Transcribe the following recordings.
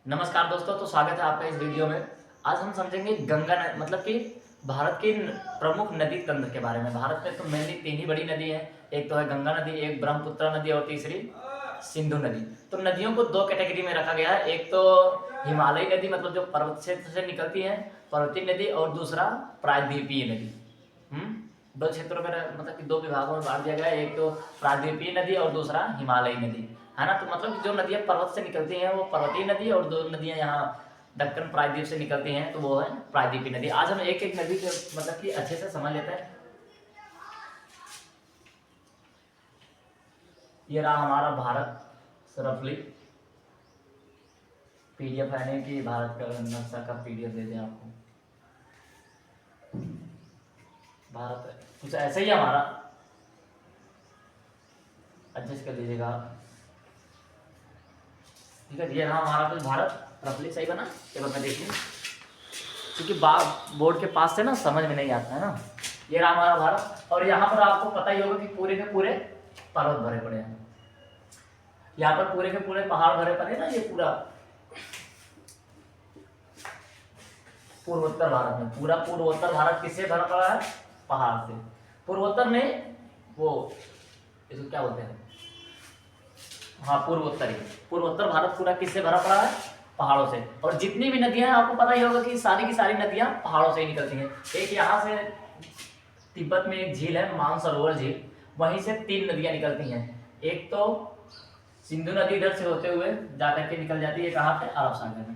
नमस्कार दोस्तों, तो स्वागत है आपका इस वीडियो में। आज हम समझेंगे गंगा मतलब कि भारत की प्रमुख नदी तंत्र के बारे में। भारत में तो मेनली तीन ही बड़ी नदी है, एक तो है गंगा नदी, एक ब्रह्मपुत्र नदी और तीसरी सिंधु नदी। तो नदियों को दो कैटेगरी में रखा गया है, एक तो हिमालयी नदी मतलब जो पर्वत क्षेत्र से निकलती है, पर्वतीय नदी, और दूसरा प्रायद्वीपीय नदी। दो क्षेत्रों में मतलब कि दो विभागों में बांट दिया गया है, एक तो प्रायद्वीपीय नदी और दूसरा हिमालयी नदी, है ना। तो मतलब जो नदियां पर्वत से निकलती हैं वो पर्वतीय नदी, और दो नदियां यहाँ दक्कन प्रायद्वीप से निकलती हैं तो वो है प्रायद्वीपीय नदी। आज हम एक एक नदी के मतलब कि अच्छे से समझ लेते हैं। ये रहा हमारा भारत रफली पीडीएफ है, नहीं कि भारत का नक्शा का पीडीएफ दे दें आपको। भारत कुछ ऐसा ही हमारा, एडजस्ट कर लीजिएगा आप। ठीक है, ये रहा हमारा कुछ भारत रफली, सही बना। एक बार मैं देख लूँ, क्योंकि बोर्ड के पास से ना समझ में नहीं आता है ना। ये रहा हमारा भारत, और यहाँ पर आपको पता ही होगा कि पूरे के पूरे पर्वत भरे पड़े हैं। यहाँ पर पूरे के पूरे पहाड़ भरे पड़े ना। ये पूरा पूर्वोत्तर भारत में, पूरा पूर्वोत्तर भारत किससे भरा पड़ा है? पहाड़ से। पूर्वोत्तर में वो इसको क्या बोलते हैं? हाँ, पूर्वोत्तर भारत पूरा किससे भरा पड़ा है? पहाड़ों से। और जितनी भी नदियां हैं आपको पता ही होगा कि सारी की सारी नदियां पहाड़ों से ही निकलती हैं। एक यहाँ से तिब्बत में एक झील है, मानसरोवर झील, वहीं से तीन नदियां निकलती हैं। एक तो सिंधु नदी इधर से होते हुए जाकर के निकल जाती है, कहाँ पे? अरब सागर में,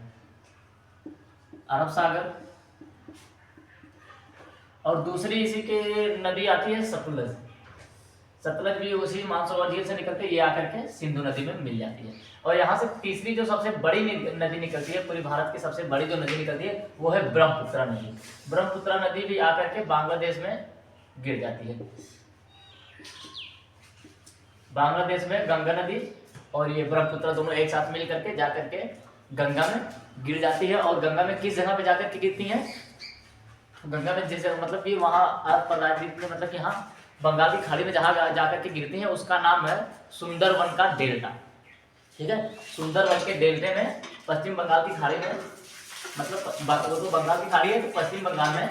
अरब सागर। और दूसरी इसी के नदी आती है सतलज। सतलज भी उसी मानसरोवर झील से निकलते ये आकर के सिंधु नदी में मिल जाती है। और यहाँ से तीसरी जो सबसे बड़ी नदी निकलती है, पूरी भारत की सबसे बड़ी जो नदी निकलती है वो है ब्रह्मपुत्र नदी। ब्रह्मपुत्र नदी भी आकर के बांग्लादेश में गिर जाती है। बांग्लादेश में गंगा नदी और ये ब्रह्मपुत्र दोनों एक साथ मिल करके जाकर के गंगा में गिर जाती है। और गंगा में किस जगह पे जाकर के गिरती है? गंगा में जिस मतलब कि वहाँ अरब प्रायद्वीप में, मतलब कि हाँ बंगाल की खाड़ी में जहाँ जाकर के गिरती है उसका नाम है सुंदरवन का डेल्टा। ठीक है, सुंदरवन के डेल्टे में पश्चिम बंगाल की खाड़ी में, मतलब वो तो बंगाल की खाड़ी है, तो पश्चिम बंगाल में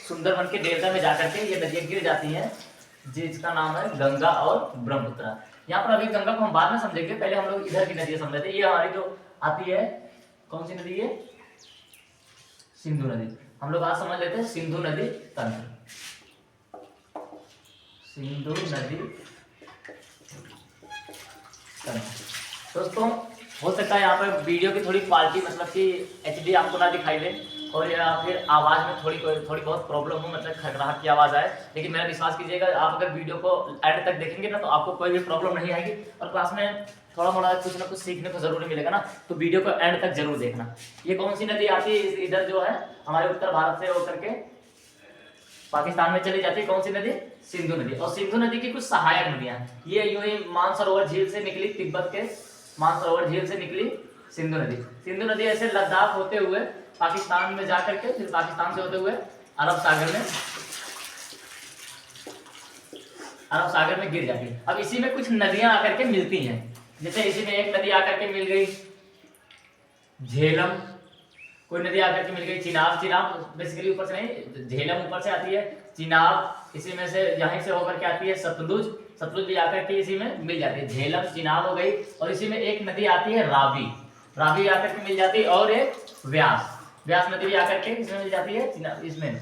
सुंदरवन के डेल्टा में जाकर के ये नदियाँ गिर जाती हैं, जिसका नाम है गंगा और ब्रह्मपुत्र। यहाँ पर अभी गंगा को हम बाद में समझेंगे, पहले हम लोग इधर की नदियाँ समझ लेते हैं। ये हमारी जो आती है, कौन सी नदी है? सिंधु नदी। हम लोग आज समझ लेते हैं सिंधु नदी तंत्र। सिंधु नदी तंत्र। दोस्तों, हो सकता है यहाँ पर वीडियो की थोड़ी क्वालिटी मतलब कि एचडी आपको ना दिखाई दे, और या फिर आवाज़ में थोड़ी बहुत प्रॉब्लम हो, मतलब खड़खड़ाहट की आवाज़ आए। लेकिन मेरा विश्वास कीजिएगा, आप अगर वीडियो को एंड तक देखेंगे ना तो आपको कोई भी प्रॉब्लम नहीं आएगी, और क्लास में थोड़ा मोड़ा कुछ ना कुछ सीखने को जरूर मिलेगा ना। तो वीडियो को एंड तक जरूर देखना। ये कौन सी नदी आती है? इधर जो है हमारे उत्तर भारत से होकर के पाकिस्तान में चली जाती है। कौन सी नदी? सिंधु नदी। और सिंधु नदी की कुछ सहायक नदियां, ये यूं ही मानसरोवर झील से निकली, तिब्बत के मानसरोवर झील से निकली सिंधु नदी। सिंधु नदी ऐसे लद्दाख होते हुए पाकिस्तान में जाकर के, फिर पाकिस्तान से होते हुए अरब सागर में गिर जाती है। अब इसी में कुछ नदियां आकर के मिलती हैं, जैसे इसी में एक नदी आकर के मिल गई झेलम, कोई नदी आकर के मिल गई चिनाब। चिनाब बेसिकली ऊपर से नहीं, झेलम ऊपर से आती है, चिनाब इसी में से यहीं से होकर के आती है सतलुज। सतलुज भी आकर के इसी में मिल जाती है। झेलम चिनाब हो गई, और इसी में एक नदी आती है रावी। रावी आकर के मिल जाती है, और एक व्यास। व्यास नदी भी आकर के इसमें मिल जाती है, इसमें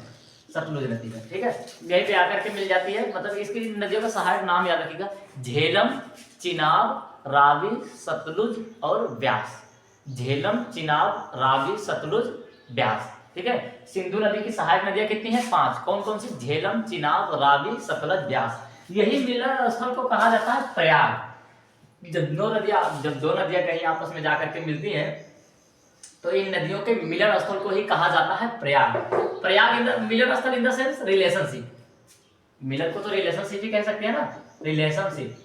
सतलुज नदी में। ठीक है, यहीं पे आकर के मिल जाती है। मतलब इसकी नदियों का सहायक नाम याद रखिएगा, झेलम, चिनाब, रावी, सतलुज और व्यास। झेलम, चिनाब, रावी, सतलुज, व्यास। ठीक है, सिंधु नदी की सहायक नदियां कितनी हैं? 5। कौन कौन सी? झेलम, चिनाब, रावी, सतलज, व्यास। यही मिलन स्थल को कहा जाता है प्रयाग। जब दो नदियां कहीं आपस में जाकर के मिलती हैं तो इन नदियों के मिलन स्थल को ही कहा जाता है प्रयाग। प्रयाग मिलन स्थल इन द सेंस रिलेशनशिप। मिलन को तो रिलेशनशिप ही कह सकते हैं ना, रिलेशनशिप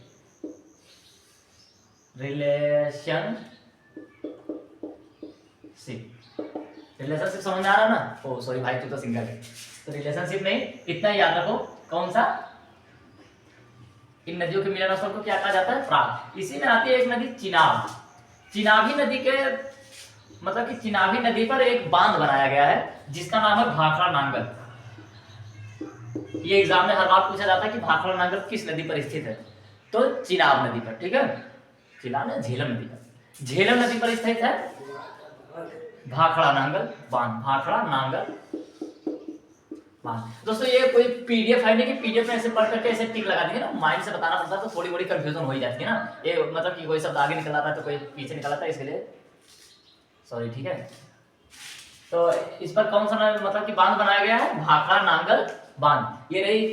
समझ आ रहा ना? ओ सॉरी भाई, तू तो सिंगल है तो रिलेशनशिप नहीं, इतना याद रखो। कौन सा? इन नदियों के मिलन स्थल को क्या कहा जाता है? प्राग। इसी में आती है एक नदी चिनाब। चिनाबी नदी के मतलब कि चिनाबी नदी पर एक बांध बनाया गया है जिसका नाम है भाखड़ा नांगल। ये एग्जाम में हर बार पूछा जाता है कि भाखड़ा नांगल किस नदी पर स्थित है, तो चिनाब नदी पर, ठीक है, चिनाब ने झेलम नदी पर, झेलम नदी पर स्थित है भाखड़ा नांगल बांध, भाखड़ा नांगल बांध। दोस्तों ये कोई पीडीएफ है नहीं कि पीडीएफ में ऐसे पढ़ करके ऐसे टिक लगा देंगे ना, माइंड से बताना पड़ता है तो थोड़ी बड़ी कंफ्यूजन हो ही जाती है ना, ये मतलब कि कोई शब्द आगे निकल आता है तो कोई पीछे निकल आता है, इसके लिए सॉरी, ठीक है। तो इस पर कौन सा मतलब कि बांध बनाया गया है, भाखड़ा नांगल बांध। ये रही,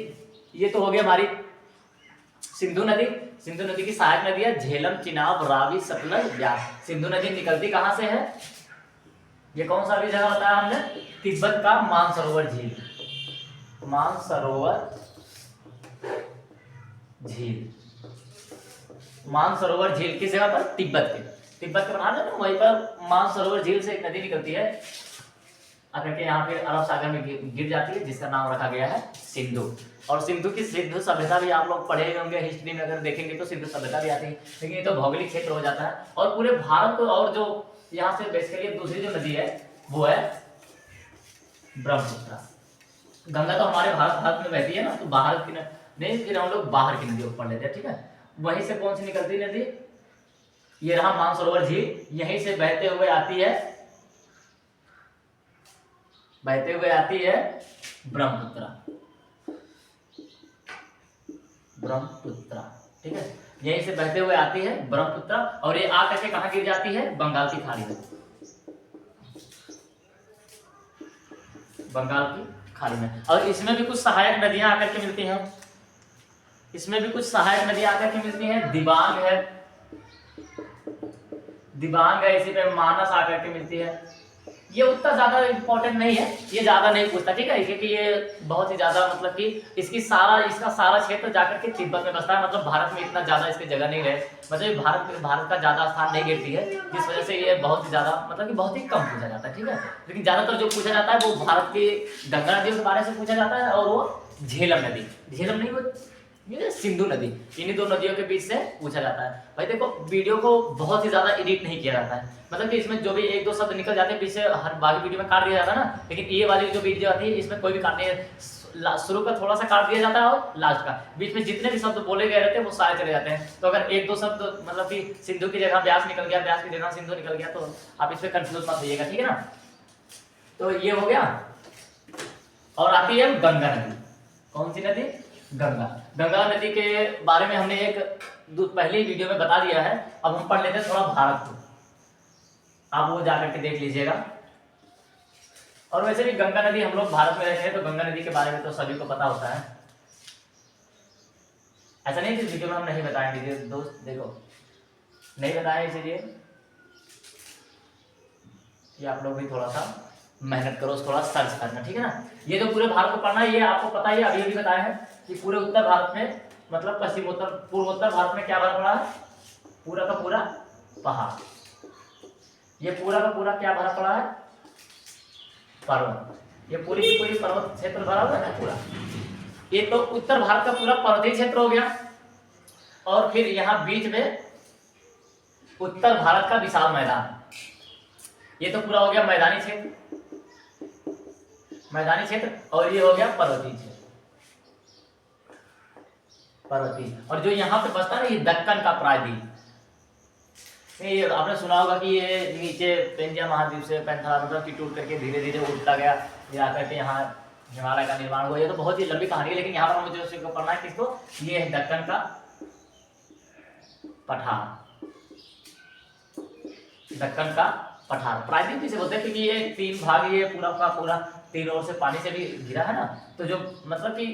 ये तो हो गई हमारी सिंधु नदी। सिंधु नदी की सहायक नदी है झेलम, चिनाब, रावी, सतलज, ब्यास। सिंधु नदी निकलती कहां से है, ये कौन सा भी जगह बताया हमने, तिब्बत का मानसरोवर झील, मानसरोवर झील, मानसरोवर झील किस जगह पर, तिब्बत के, तिब्बत के बना देना वहीं पर मानसरोवर झील से एक नदी निकलती है आकर के यहाँ पे अरब सागर में गिर जाती है, जिसका नाम रखा गया है सिंधु। और सिंधु की सिंधु सभ्यता भी आप लोग पढ़े होंगे हिस्ट्री में, अगर देखेंगे तो सिंधु सभ्यता भी आती है, लेकिन ये तो भौगोलिक क्षेत्र हो जाता है। और पूरे भारत को, और जो यहाँ से बेसिकली दूसरी जो नदी है वो है ब्रह्मपुत्र। गंगा तो हमारे भारत में बहती है ना, तो बाहर की नहीं, फिर हम लोग बाहर की नदियों को पढ़ लेते हैं, ठीक है। वहीं से कौन सी निकलती है नदी, ये रहा मानसरोवर झील, यहीं से बहते हुए आती है, बहते हुए आती है ब्रह्मपुत्र, ब्रह्मपुत्र, ठीक है, यहीं से बहते हुए आती है ब्रह्मपुत्र। और ये आ करके कहां गिर जाती है, बंगाल की खाड़ी में, बंगाल की खाड़ी में। और इसमें भी कुछ सहायक नदियां आकर के मिलती हैं, इसमें भी कुछ सहायक नदियां आकर के मिलती हैं, दिबांग है, दिबांग है, इसी पे मानस आकर के मिलती है। ये उतना ज्यादा इंपॉर्टेंट नहीं है, ये ज्यादा नहीं पूछता, ठीक है, क्योंकि ये बहुत ही ज्यादा मतलब कि इसका सारा क्षेत्र जाकर के तिब्बत में बसता है, मतलब भारत में इतना ज्यादा इसकी जगह नहीं रहे, मतलब भारत का ज्यादा स्थान नहीं घेरती है, जिस वजह से ये बहुत ही ज्यादा मतलब कि बहुत ही कम पूछा जाता है, ठीक है। लेकिन ज्यादातर जो पूछा जाता है वो भारत की गंगा नदियों के बारे से पूछा जाता है, और वो झेलम नदी, झेलम नहीं, वो ये सिंधु नदी, इन्हीं दो नदियों के बीच से पूछा जाता है। भाई देखो वीडियो को बहुत ही ज्यादा एडिट नहीं किया जाता है, मतलब कि इसमें जो भी एक दो शब्द निकल जाते हैं पीछे हर बाकी वीडियो में काट दिया जाता है ना, लेकिन ये वाली जो वीडियो आती है इसमें कोई भी काटने, शुरू का थोड़ा सा काट दिया जाता है और लास्ट का, बीच में जितने भी शब्द बोले गए रहते हैं वो सारे चले जाते हैं। तो अगर एक दो शब्द मतलब कि सिंधु की जगह ब्यास निकल गया, ब्यास की जगह सिंधु निकल गया, तो आप इसमें कंफ्यूज मत होइएगा, ठीक है ना। तो ये हो गया। और आती है गंगा नदी, कौन सी नदी, गंगा। गंगा नदी के बारे में हमने एक पहले वीडियो में बता दिया है, अब हम पढ़ लेते हैं थोड़ा भारत को, आप वो जाकर के देख लीजिएगा। और वैसे भी गंगा नदी, हम लोग भारत में रहते हैं तो गंगा नदी के बारे में तो सभी को पता होता है, ऐसा नहीं कि इस वीडियो में हम नहीं बताएंगे दोस्त, देखो नहीं बताया, इसलिए कि आप लोग भी थोड़ा सा मेहनत करो, थोड़ा सर्च करना, ठीक है ना। ये जो पूरे भारत को पढ़ना है ये आपको पता ही, अभी अभी बताया है कि पूरे उत्तर भारत में, मतलब पश्चिमोत्तर पूर्वोत्तर भारत में क्या भरा पड़ा है, पूरा का पूरा पहाड़, ये पूरा का पूरा क्या भरा पड़ा है, पर्वत, ये पूरी की पूरी पर्वत क्षेत्र भरा हुआ है ना पूरा। ये तो उत्तर भारत का पूरा पर्वतीय क्षेत्र हो गया, और फिर यहाँ बीच में उत्तर भारत का विशाल मैदान, ये तो पूरा हो गया मैदानी क्षेत्र, मैदानी क्षेत्र, और ये हो गया पर्वतीय क्षेत्र, पर्वतीय। और जो यहाँ पे बसता है ना ये दक्कन का प्रायद्वीप, ये आपने सुना होगा कि ये नीचे पेंजिया महाद्वीप से पैंथरा मतलब कि टूट करके धीरे धीरे उठता गया, ये आकर के यहाँ हिमालय का निर्माण हुआ। ये तो बहुत ही लंबी कहानी है, लेकिन यहाँ पर मुझे उसको पढ़ना है किसको, ये है दक्कन का पठार, दक्कन का पठार, प्रायद्वीप जिसे बोलते हैं, क्योंकि ये तीन भाग, ये पूरा का पूरा तीन ओर से पानी से भी घिरा है ना, तो जो मतलब कि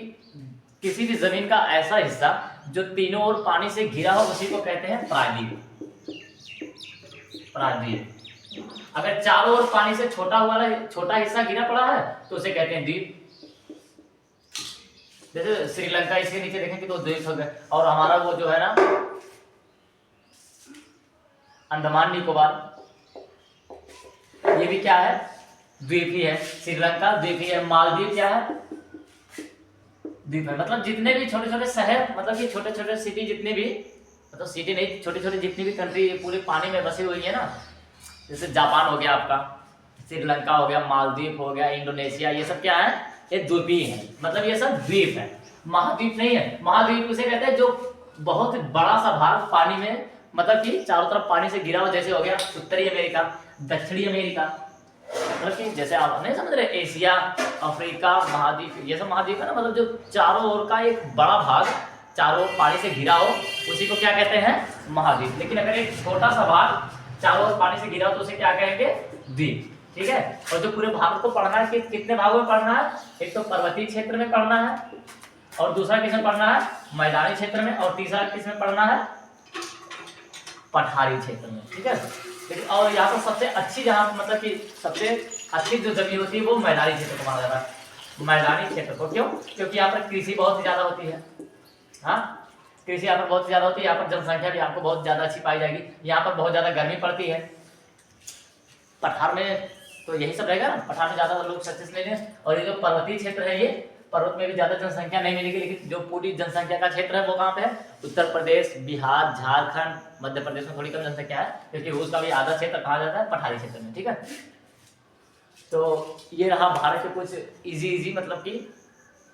किसी भी जमीन का ऐसा हिस्सा जो तीनों ओर पानी से घिरा हो उसी को कहते हैं प्रायद्वीप, प्रायद्वीप। अगर चारों ओर पानी से छोटा हिस्सा घिरा पड़ा है तो उसे कहते हैं द्वीप। जैसे श्रीलंका, इसके नीचे देखेंगे तो द्वीप हो गए, और हमारा वो जो है ना अंडमान निकोबार, ये भी क्या है, द्वीप ही है। श्रीलंका द्वीप ही है, मालदीव क्या है, द्वीप है। मतलब जितने भी छोटे छोटे शहर, मतलब कि छोटे छोटे सिटी जितने भी, मतलब सिटी नहीं, छोटे छोटे जितनी भी कंट्री पूरे पानी में बसी हुई है ना, जैसे जापान हो गया आपका, श्रीलंका हो गया, मालदीव हो गया, इंडोनेशिया, ये सब क्या है, ये द्वीपीय है, मतलब ये सब द्वीप है, महाद्वीप नहीं है। महाद्वीप उसे कहते हैं जो बहुत बड़ा सा भाग पानी में, मतलब कि चारों तरफ पानी से घिरा हुआ, जैसे हो गया उत्तरी अमेरिका, दक्षिणी अमेरिका, मतलब कि जैसे आप नहीं समझ रहे, एशिया, अफ्रीका महाद्वीप, ये सब महाद्वीप है ना, मतलब जो चारों ओर का एक बड़ा भाग चारों ओर पानी से घिरा हो, उसी को क्या कहते हैं, महाद्वीप। लेकिन अगर एक छोटा सा भाग चारों ओर पानी से घिरा हो तो उसे क्या कहेंगे, द्वीप। ठीक है, और जो पूरे भाग को पढ़ना है कि कितने भागों में पढ़ना है, एक तो पर्वतीय क्षेत्र में पढ़ना है, और दूसरा किसमें पढ़ना है, मैदानी क्षेत्र में, और तीसरा किसमें पढ़ना है, पठारी क्षेत्र में। ठीक है, लेकिन और यहाँ पर सबसे अच्छी, जहाँ मतलब कि सबसे अच्छी जो जमीन होती है वो मैदानी क्षेत्र को माना जाता है, मैदानी क्षेत्र को। क्यों? क्योंकि यहाँ पर कृषि बहुत ही ज्यादा होती है। हाँ, कृषि यहाँ पर बहुत ज्यादा होती है, यहाँ पर जनसंख्या भी आपको बहुत ज्यादा अच्छी पाई जाएगी, यहाँ पर बहुत ज्यादा गर्मी पड़ती है। पठार में तो यही सब रहेगा ना, पठार में ज्यादा लोग सक्सेस ले लें, और ये जो पर्वतीय क्षेत्र है, ये पर्वत में भी ज्यादा जनसंख्या नहीं मिलेगी, लेकिन जो पूरी जनसंख्या का क्षेत्र है वो कहाँ पे है, उत्तर प्रदेश, बिहार, झारखंड, मध्य प्रदेश में थोड़ी कम जनसंख्या है, क्योंकि उसका भी आधा क्षेत्र कहा जाता है पठारी क्षेत्र में। ठीक है, तो ये रहा भारत के कुछ इजी मतलब कि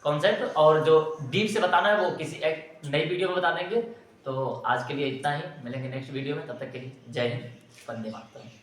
कॉन्सेप्ट, और जो डीप से बताना है वो किसी एक नई वीडियो में बता देंगे। तो आज के लिए इतना ही, मिलेंगे नेक्स्ट वीडियो में, तब तक के लिए जय हिंद, वंदे मातरम।